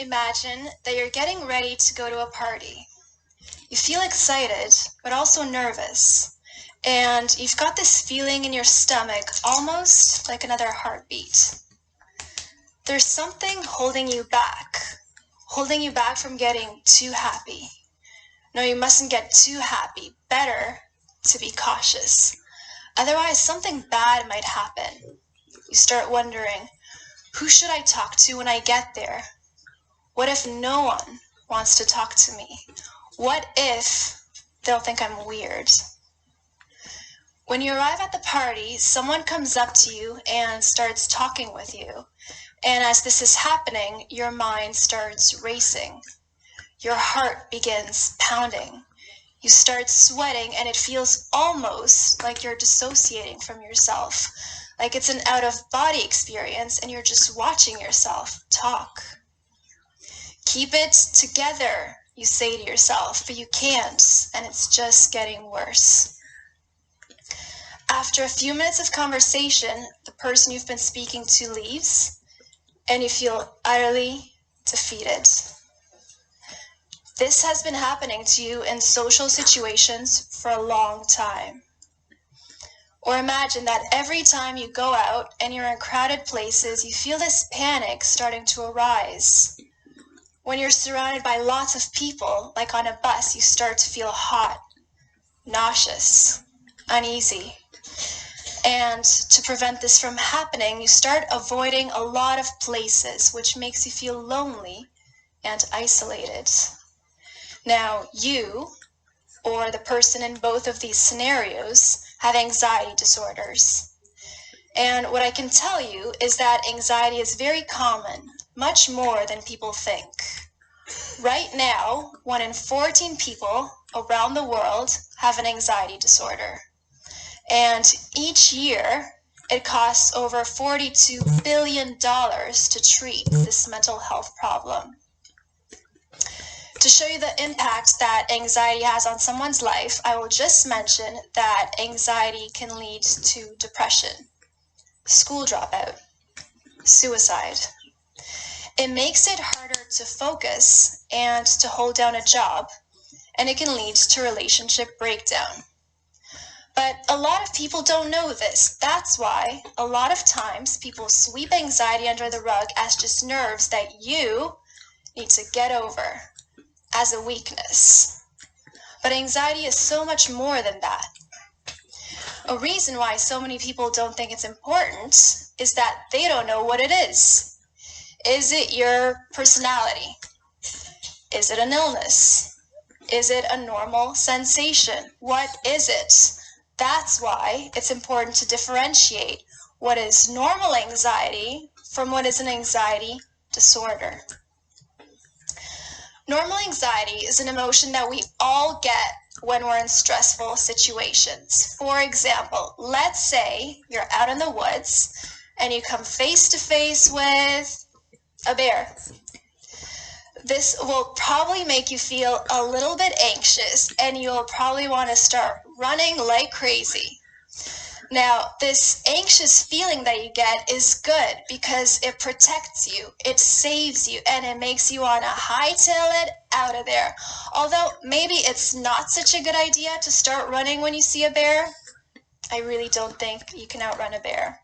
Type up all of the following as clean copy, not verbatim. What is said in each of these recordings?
Imagine that you're getting ready to go to a party. You feel excited, but also nervous. And you've got this feeling in your stomach, almost like another heartbeat. There's something holding you back from getting too happy. No, you mustn't get too happy. Better to be cautious. Otherwise, something bad might happen. You start wondering, who should I talk to when I get there? What if no one wants to talk to me? What if they'll think I'm weird? When you arrive at the party, someone comes up to you and starts talking with you. And as this is happening, your mind starts racing. Your heart begins pounding. You start sweating, and it feels almost like you're dissociating from yourself, like it's an out-of-body experience, and you're just watching yourself talk. Keep it together, you say to yourself, but you can't, and it's just getting worse. After a few minutes of conversation, the person you've been speaking to leaves, and you feel utterly defeated. This has been happening to you in social situations for a long time. Or imagine that every time you go out and you're in crowded places, you feel this panic starting to arise. When you're surrounded by lots of people, like on a bus, you start to feel hot, nauseous, uneasy. And to prevent this from happening, you start avoiding a lot of places, which makes you feel lonely and isolated. Now, you, or the person in both of these scenarios, have anxiety disorders. And what I can tell you is that anxiety is very common, much more than people think. Right now, 1 in 14 people around the world have an anxiety disorder. And each year, it costs over $42 billion to treat this mental health problem. To show you the impact that anxiety has on someone's life, I will just mention that anxiety can lead to depression, school dropout, suicide. It makes it harder to focus and to hold down a job, and it can lead to relationship breakdown. But a lot of people don't know this. That's why a lot of times people sweep anxiety under the rug as just nerves that you need to get over, as a weakness. But anxiety is so much more than that. A reason why so many people don't think it's important is that they don't know what it is. Is it your personality? Is it an illness? Is it a normal sensation? What is it? That's why it's important to differentiate what is normal anxiety from what is an anxiety disorder. Normal anxiety is an emotion that we all get when we're in stressful situations. For example, let's say you're out in the woods and you come face to face with a bear. This will probably make you feel a little bit anxious, and you'll probably want to start running like crazy. Now, this anxious feeling that you get is good because it protects you, it saves you, and it makes you want to hightail it out of there. Although maybe it's not such a good idea to start running when you see a bear. I really don't think you can outrun a bear.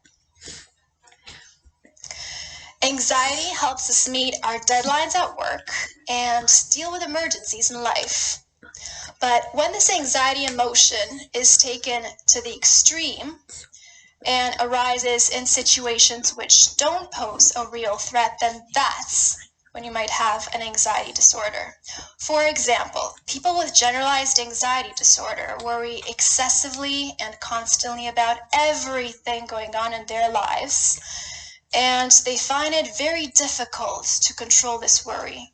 Anxiety helps us meet our deadlines at work and deal with emergencies in life. But when this anxiety emotion is taken to the extreme and arises in situations which don't pose a real threat, then that's when you might have an anxiety disorder. For example, people with generalized anxiety disorder worry excessively and constantly about everything going on in their lives, and they find it very difficult to control this worry.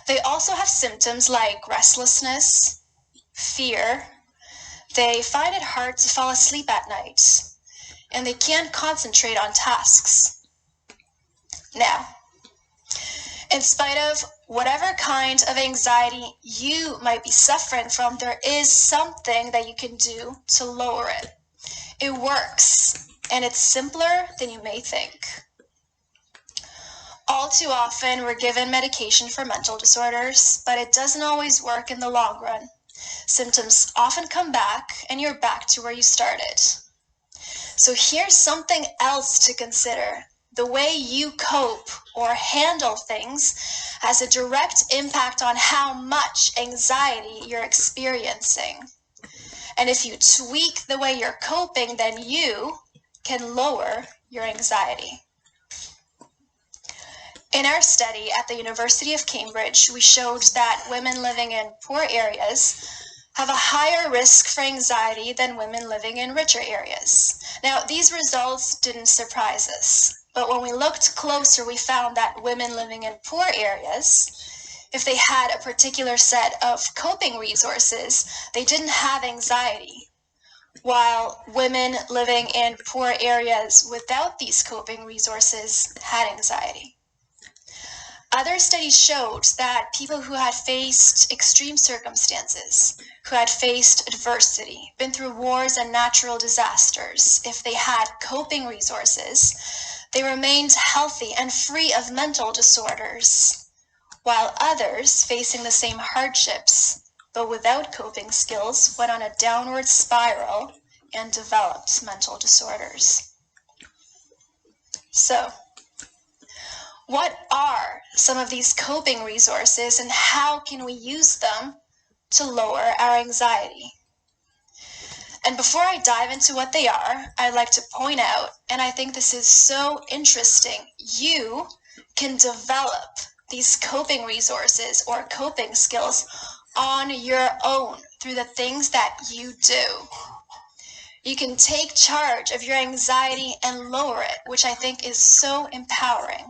They also have symptoms like restlessness, fear. They find it hard to fall asleep at night, and they can't concentrate on tasks. Now, in spite of whatever kind of anxiety you might be suffering from, there is something that you can do to lower it. It works, and it's simpler than you may think. All too often, we're given medication for mental disorders, but it doesn't always work in the long run. Symptoms often come back, and you're back to where you started. So here's something else to consider. The way you cope or handle things has a direct impact on how much anxiety you're experiencing. And if you tweak the way you're coping, then you can lower your anxiety. In our study at the University of Cambridge, we showed that women living in poor areas have a higher risk for anxiety than women living in richer areas. Now, these results didn't surprise us, but when we looked closer, we found that women living in poor areas, if they had a particular set of coping resources, they didn't have anxiety, while women living in poor areas without these coping resources had anxiety. Other studies showed that people who had faced extreme circumstances, who had faced adversity, been through wars and natural disasters, if they had coping resources, they remained healthy and free of mental disorders, while others facing the same hardships, but without coping skills, went on a downward spiral and developed mental disorders. So, what are some of these coping resources and how can we use them to lower our anxiety? And before I dive into what they are, I'd like to point out, and I think this is so interesting, you can develop these coping resources or coping skills on your own through the things that you do. You can take charge of your anxiety and lower it, which I think is so empowering.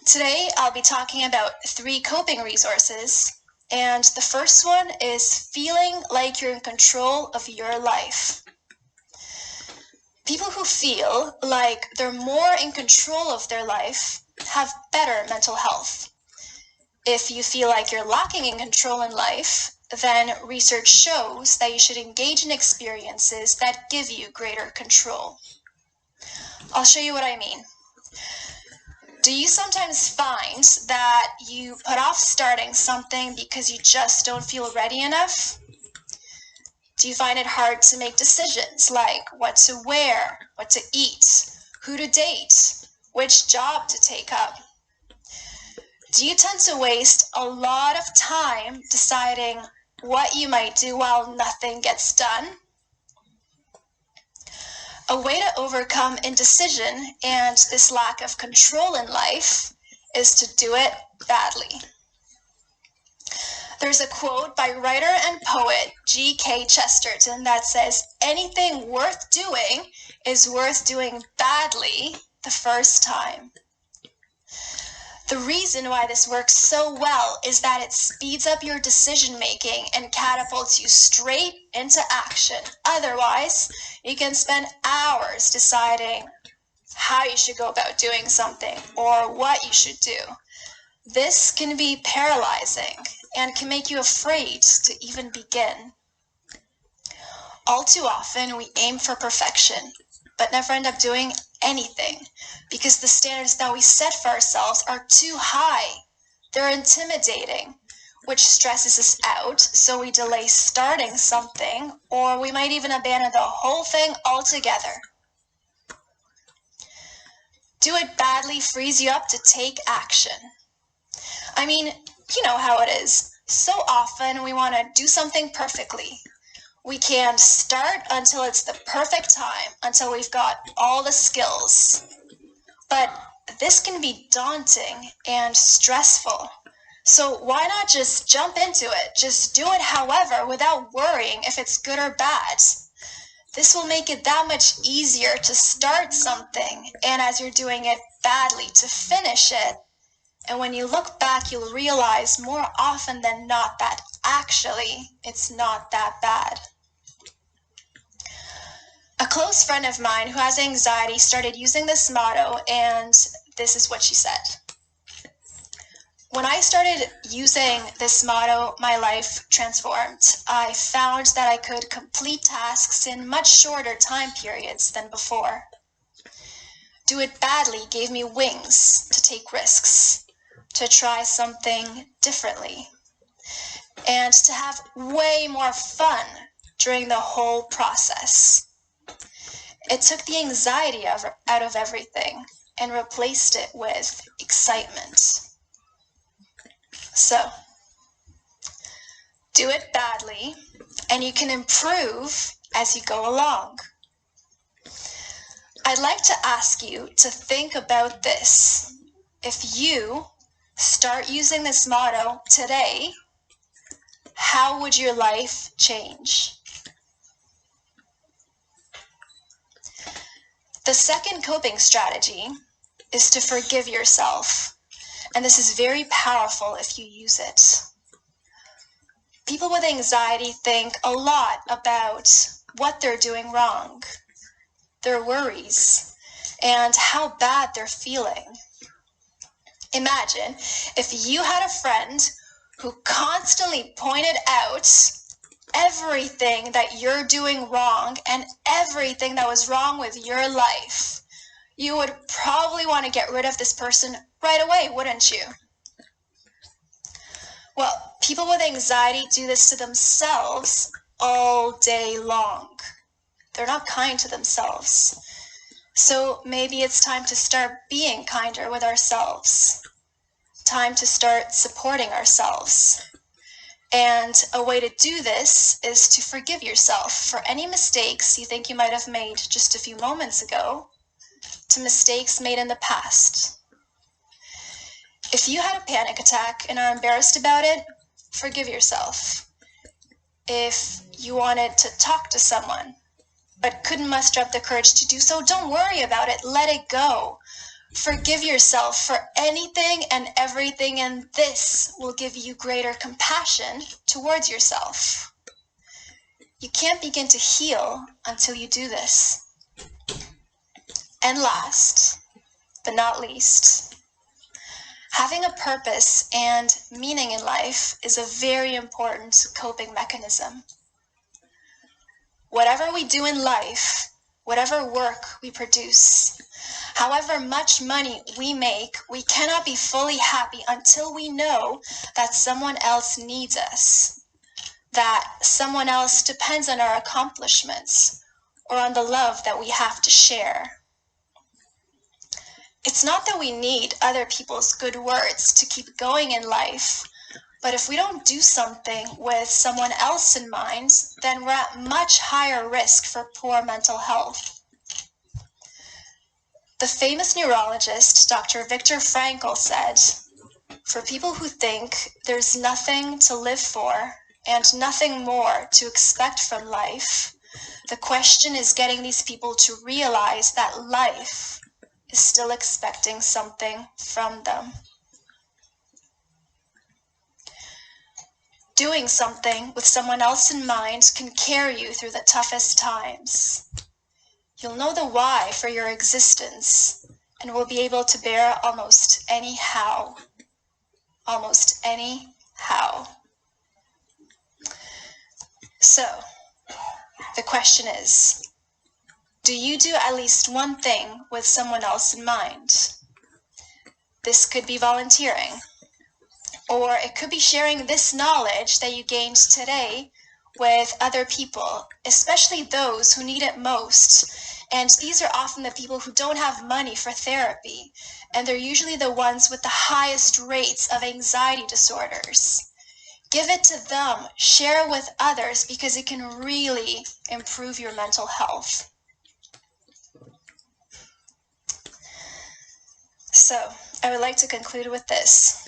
Today, I'll be talking about 3 coping resources, and the first one is feeling like you're in control of your life. People who feel like they're more in control of their life have better mental health. If you feel like you're lacking in control in life, then research shows that you should engage in experiences that give you greater control. I'll show you what I mean. Do you sometimes find that you put off starting something because you just don't feel ready enough? Do you find it hard to make decisions like what to wear, what to eat, who to date, which job to take up? Do you tend to waste a lot of time deciding what you might do while nothing gets done? A way to overcome indecision and this lack of control in life is to do it badly. There's a quote by writer and poet G.K. Chesterton that says, "Anything worth doing is worth doing badly the first time." The reason why this works so well is that it speeds up your decision-making and catapults you straight into action. Otherwise, you can spend hours deciding how you should go about doing something or what you should do. This can be paralyzing and can make you afraid to even begin. All too often, we aim for perfection, but never end up doing anything because the standards that we set for ourselves are too high. They're intimidating, which stresses us out, so we delay starting something, or we might even abandon the whole thing altogether. Do it badly frees you up to take action. I mean, you know how it is. So often we want to do something perfectly. We can't start until it's the perfect time, until we've got all the skills. But this can be daunting and stressful. So why not just jump into it? Just do it however, without worrying if it's good or bad. This will make it that much easier to start something, and as you're doing it badly, to finish it. And when you look back, you'll realize more often than not that actually it's not that bad. A close friend of mine who has anxiety started using this motto, and this is what she said. When I started using this motto, my life transformed. I found that I could complete tasks in much shorter time periods than before. do it badly gave me wings to take risks, to try something differently, and to have way more fun during the whole process. It took the anxiety out of everything and replaced it with excitement. So, do it badly, and you can improve as you go along. I'd like to ask you to think about this. If you start using this motto today, how would your life change? The second coping strategy is to forgive yourself, and this is very powerful if you use it. People with anxiety think a lot about what they're doing wrong, their worries, and how bad they're feeling. Imagine if you had a friend who constantly pointed out everything that you're doing wrong and everything that was wrong with your life. You would probably want to get rid of this person right away, wouldn't you? Well, people with anxiety do this to themselves all day long. They're not kind to themselves. So maybe it's time to start being kinder with ourselves. Time to start supporting ourselves. And a way to do this is to forgive yourself for any mistakes you think you might have made just a few moments ago, to mistakes made in the past. If you had a panic attack and are embarrassed about it, forgive yourself. If you wanted to talk to someone but couldn't muster up the courage to do so, don't worry about it. Let it go. Forgive yourself for anything and everything, and this will give you greater compassion towards yourself. You can't begin to heal until you do this. And last, but not least, having a purpose and meaning in life is a very important coping mechanism. Whatever we do in life, whatever work we produce, however much money we make, we cannot be fully happy until we know that someone else needs us, that someone else depends on our accomplishments or on the love that we have to share. It's not that we need other people's good words to keep going in life, but if we don't do something with someone else in mind, then we're at much higher risk for poor mental health. The famous neurologist, Dr. Viktor Frankl, said, "For people who think there's nothing to live for and nothing more to expect from life, the question is getting these people to realize that life is still expecting something from them." Doing something with someone else in mind can carry you through the toughest times. You'll know the why for your existence and will be able to bear almost any how. Almost any how. So, the question is, do you do at least one thing with someone else in mind? This could be volunteering, or it could be sharing this knowledge that you gained today with other people, especially those who need it most. And these are often the people who don't have money for therapy, and they're usually the ones with the highest rates of anxiety disorders. Give it to them, share with others, because it can really improve your mental health. So, I would like to conclude with this.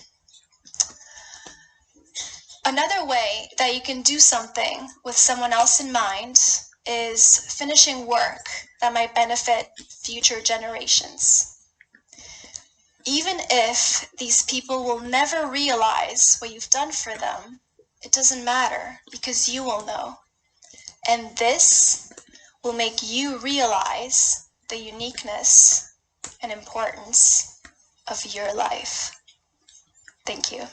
Another way that you can do something with someone else in mind is finishing work that might benefit future generations. Even if these people will never realize what you've done for them, it doesn't matter because you will know. And this will make you realize the uniqueness and importance of your life. Thank you.